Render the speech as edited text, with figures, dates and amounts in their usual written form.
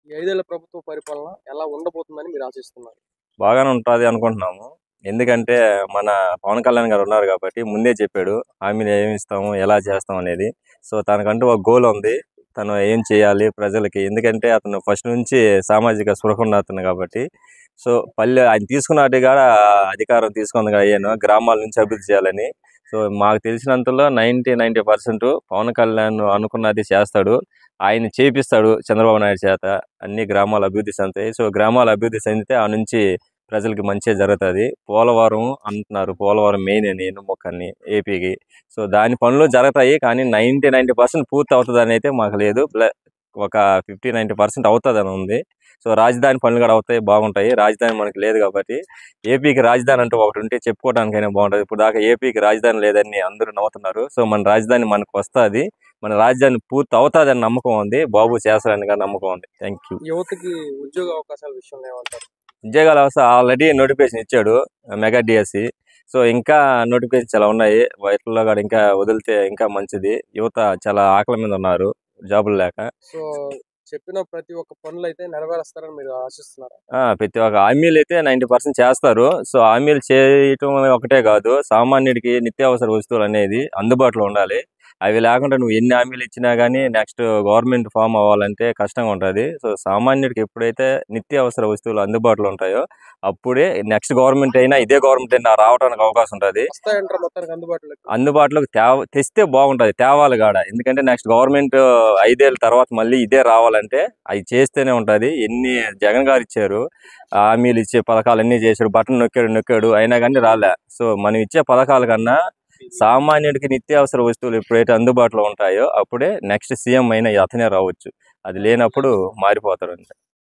ఈ 5 ఏళ్ల ప్రభుత్వ పరిపాలన ఎలా ఉండబోతుందని మీరు ఆశిస్తున్నారు? బాగానే ఉంటది అనుకుంటున్నాము. ఎందుకంటే మన పవన్ కళ్యాణ్ గారు ఉన్నారు కాబట్టి ముందే చెప్పాడు. హామీలు ఏమి ఇస్తాము, ఎలా చేస్తాం అనేది. సో తనకంటూ ఒక గోల్ ఉంది. తను ఏం చేయాలి ప్రజలకి. ఎందుకంటే అతను ఫస్ట్ నుంచి సామాజిక స్పృహ ఉన్న అతను కాబట్టి. సో ఆయన తీసుకున్నట్టు కూడా అధికారం తీసుకుంది అయ్యాను గ్రామాల నుంచి అభివృద్ధి చేయాలని. సో మాకు తెలిసినంతలో 90% పవన్ కళ్యాణ్ అనుకున్నది చేస్తాడు. ఆయన చేపిస్తాడు చంద్రబాబు నాయుడు చేత. అన్ని గ్రామాలు అభివృద్ధి చెందుతాయి. సో గ్రామాలు అభివృద్ధి చెందితే ఆ నుంచి ప్రజలకి మంచిగా జరుగుతుంది. పోలవరం అంటున్నారు, పోలవరం మెయిన్ అని ఎన్నుమొక్కని ఏపీకి. సో దాని పనులు జరుగుతాయి కానీ 90% పూర్తి అవుతుంది అని అయితే మాకు లేదు. ఒక 50-90% అవుతుందని ఉంది. సో రాజధాని పనులు కూడా అవుతాయి, బాగుంటాయి. రాజధాని మనకి లేదు కాబట్టి ఏపీకి రాజధాని అంటూ ఒకటి ఉంటే చెప్పుకోవడానికైనా బాగుంటుంది. ఇప్పుడు దాకా ఏపీకి రాజధాని లేదని అందరూ నవ్వుతున్నారు. సో మన రాజధాని మనకు వస్తుంది. మన రాజధాని పూర్తి అవుతుందని నమ్మకం ఉంది. బాబు చేస్తారని నమ్మకం ఉంది. Thank you. యువతకి ఉద్యోగ అవకాశాల విషయంలో ఏమంటారు? ఉద్యోగాల వ్యవస్థ ఆల్రెడీ నోటిఫికేషన్ ఇచ్చాడు మెగా డిఎస్సి. సో ఇంకా నోటిఫికేషన్ చాలా ఉన్నాయి. వాటిల్లో కూడా ఇంకా వదిలితే ఇంకా మంచిది. యువత చాలా ఆకలి మీద ఉన్నారు జాబులు లేక. సో చెప్పిన ప్రతి ఒక్క పనులు అయితే నెరవేరుస్తారని మీరు ఆశిస్తున్నారా? ప్రతి ఒక్క హామీలు అయితే 90% చేస్తారు. సో హామీలు చేయటం ఒకటే కాదు, సామాన్యుడికి నిత్యావసర వస్తువులు అనేది అందుబాటులో ఉండాలి. అవి లేకుండా నువ్వు ఎన్ని హామీలు ఇచ్చినా కానీ నెక్స్ట్ గవర్నమెంట్ ఫామ్ అవ్వాలంటే కష్టంగా ఉంటుంది. సో సామాన్యుడికి ఎప్పుడైతే నిత్యావసర వస్తువులు అందుబాటులో ఉంటాయో అప్పుడే నెక్స్ట్ గవర్నమెంట్ అయినా ఇదే గవర్నమెంట్ అయినా రావడానికి అవకాశం ఉంటుంది. వస్తాయంటారా మొత్తానికి అందుబాటులోకి తెస్తే బాగుంటుంది, తేవాలి కాడ. ఎందుకంటే నెక్స్ట్ గవర్నమెంట్ 5 ఏళ్ళ తర్వాత మళ్ళీ ఇదే రావాలంటే అవి చేస్తేనే ఉంటుంది. ఎన్ని జగన్ గారు ఇచ్చారు హామీలు, ఇచ్చే పథకాలు అన్నీ చేశాడు, బటన్ నొక్కాడు అయినా కానీ రాలే. సో మనం ఇచ్చే పథకాల కన్నా సామాన్యుడికి నిత్యావసర వస్తువులు ఎప్పుడైతే అందుబాటులో ఉంటాయో అప్పుడే నెక్స్ట్ సీఎం అయినా అతనే రావచ్చు. అది లేనప్పుడు మారిపోతారు అంతే.